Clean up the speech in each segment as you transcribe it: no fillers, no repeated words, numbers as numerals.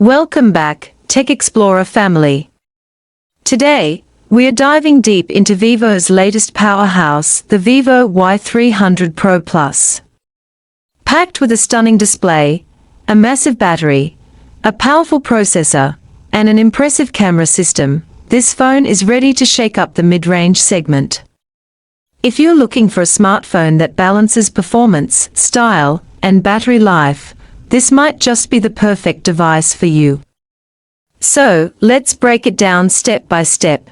Welcome back, Tech Explorer family. Today, we are diving deep into Vivo's latest powerhouse, the Vivo Y300 Pro Plus. Packed with a stunning display, a massive battery, a powerful processor, and an impressive camera system, this phone is ready to shake up the mid-range segment. If you're looking for a smartphone that balances performance, style, and battery life, this might just be the perfect device for you. So, let's break it down step by step.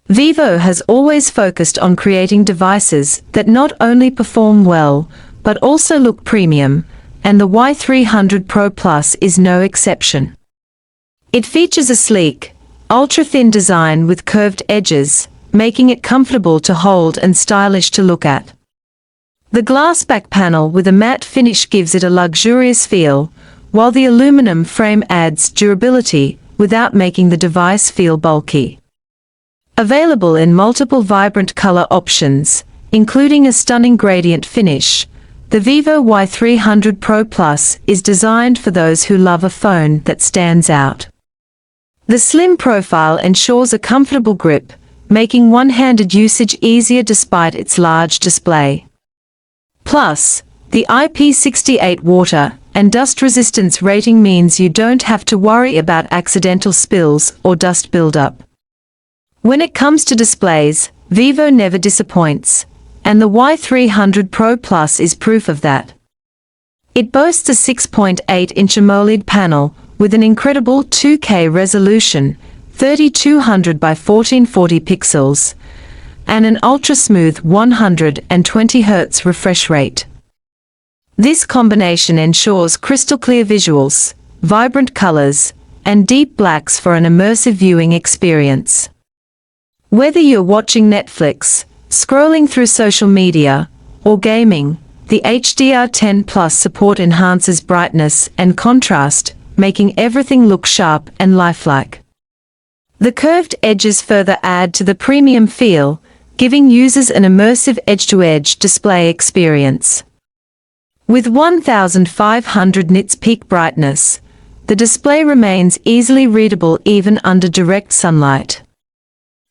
Vivo has always focused on creating devices that not only perform well, but also look premium, and the Y300 Pro Plus is no exception. It features a sleek, ultra-thin design with curved edges, making it comfortable to hold and stylish to look at. The glass back panel with a matte finish gives it a luxurious feel, while the aluminum frame adds durability without making the device feel bulky. Available in multiple vibrant color options, including a stunning gradient finish, the Vivo Y300 Pro Plus is designed for those who love a phone that stands out. The slim profile ensures a comfortable grip, making one-handed usage easier despite its large display. Plus, the IP68 water and dust resistance rating means you don't have to worry about accidental spills or dust buildup. When it comes to displays, Vivo never disappoints, and the Y300 Pro Plus is proof of that. It boasts a 6.8-inch AMOLED panel with an incredible 2K resolution, 3200 by 1440 pixels, and an ultra-smooth 120 Hz refresh rate. This combination ensures crystal-clear visuals, vibrant colors, and deep blacks for an immersive viewing experience. Whether you're watching Netflix, scrolling through social media, or gaming, the HDR10 Plus support enhances brightness and contrast, making everything look sharp and lifelike. The curved edges further add to the premium feel, giving users an immersive edge-to-edge display experience. With 1500 nits peak brightness, the display remains easily readable even under direct sunlight.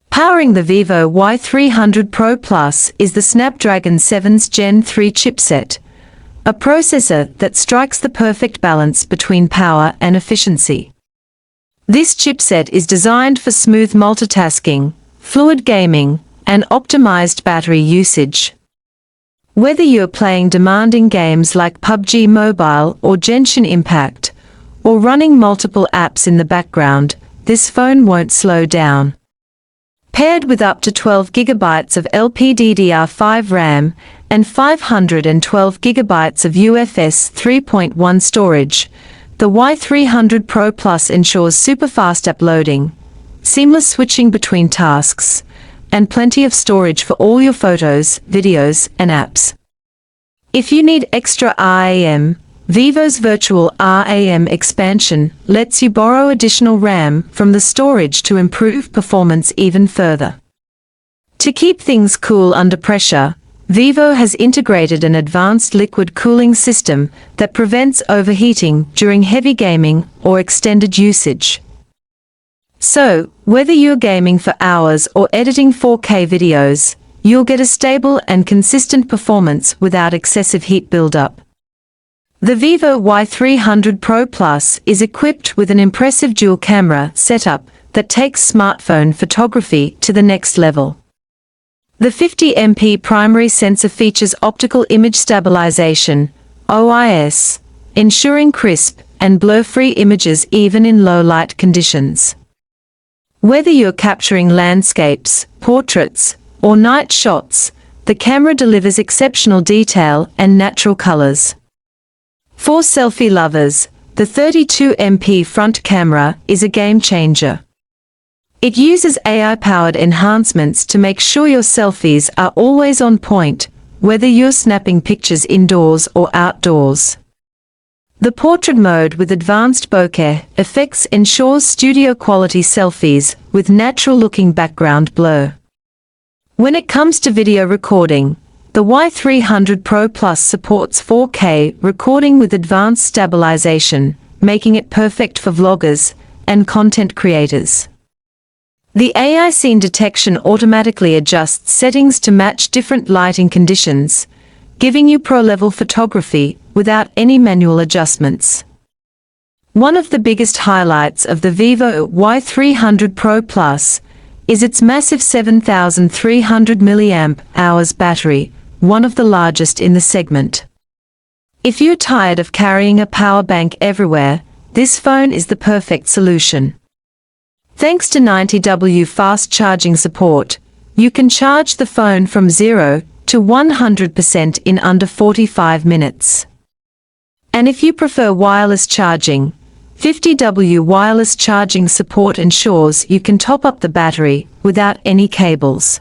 Powering the Vivo Y300 Pro Plus is the Snapdragon 7's Gen 3 chipset, a processor that strikes the perfect balance between power and efficiency. This chipset is designed for smooth multitasking, fluid gaming, and optimized battery usage. Whether you're playing demanding games like PUBG Mobile or Genshin Impact, or running multiple apps in the background, this phone won't slow down. Paired with up to 12 GB of LPDDR5 RAM and 512 GB of UFS 3.1 storage, the Y300 Pro Plus ensures super-fast uploading, seamless switching between tasks, and plenty of storage for all your photos, videos, and apps. If you need extra RAM, Vivo's virtual RAM expansion lets you borrow additional RAM from the storage to improve performance even further. To keep things cool under pressure, Vivo has integrated an advanced liquid cooling system that prevents overheating during heavy gaming or extended usage. So, whether you're gaming for hours or editing 4K videos, you'll get a stable and consistent performance without excessive heat buildup. The Vivo Y300 Pro Plus is equipped with an impressive dual-camera setup that takes smartphone photography to the next level. The 50MP primary sensor features optical image stabilization, OIS, ensuring crisp and blur-free images even in low-light conditions. Whether you're capturing landscapes, portraits, or night shots, the camera delivers exceptional detail and natural colors. For selfie lovers, the 32MP front camera is a game changer. It uses AI-powered enhancements to make sure your selfies are always on point, whether you're snapping pictures indoors or outdoors. The portrait mode with advanced bokeh effects ensures studio-quality selfies with natural-looking background blur. When it comes to video recording, the Y300 Pro Plus supports 4K recording with advanced stabilization, making it perfect for vloggers and content creators. The AI scene detection automatically adjusts settings to match different lighting conditions, giving you pro-level photography without any manual adjustments. One of the biggest highlights of the Vivo Y300 Pro Plus is its massive 7,300 mAh battery, one of the largest in the segment. If you're tired of carrying a power bank everywhere, this phone is the perfect solution. Thanks to 90W fast charging support, you can charge the phone from 0 to 100% in under 45 minutes. And if you prefer wireless charging, 50W wireless charging support ensures you can top up the battery without any cables.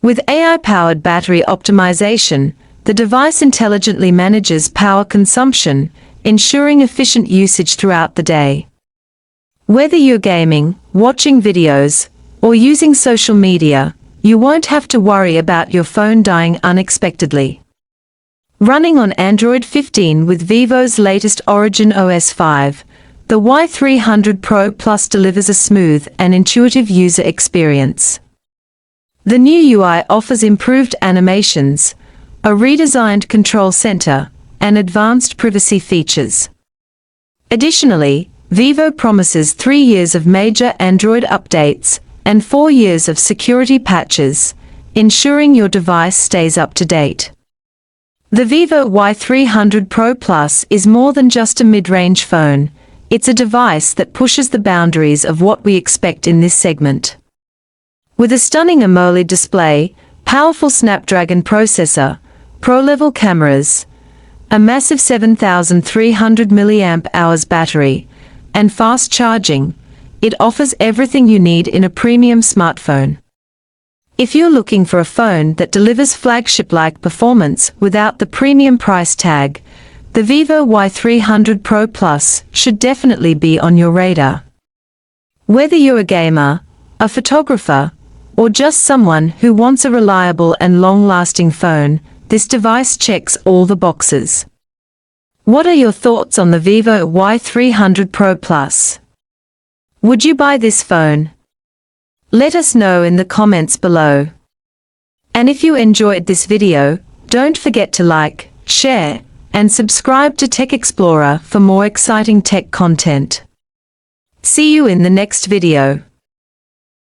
With AI-powered battery optimization, the device intelligently manages power consumption, ensuring efficient usage throughout the day. Whether you're gaming, watching videos, or using social media, you won't have to worry about your phone dying unexpectedly. Running on Android 15 with Vivo's latest Origin OS 5, the Y300 Pro Plus delivers a smooth and intuitive user experience. The new UI offers improved animations, a redesigned control center, and advanced privacy features. Additionally, Vivo promises 3 years of major Android updates and 4 years of security patches, ensuring your device stays up to date. The Vivo Y300 Pro Plus is more than just a mid-range phone. It's a device that pushes the boundaries of what we expect in this segment. With a stunning AMOLED display, powerful Snapdragon processor, pro-level cameras, a massive 7,300 mAh battery, and fast charging, it offers everything you need in a premium smartphone. If you're looking for a phone that delivers flagship-like performance without the premium price tag, the Vivo Y300 Pro Plus should definitely be on your radar. Whether you're a gamer, a photographer, or just someone who wants a reliable and long-lasting phone, this device checks all the boxes. What are your thoughts on the Vivo Y300 Pro Plus? Would you buy this phone? Let us know in the comments below. And if you enjoyed this video, don't forget to like, share, and subscribe to Tech Explorer for more exciting tech content. See you in the next video.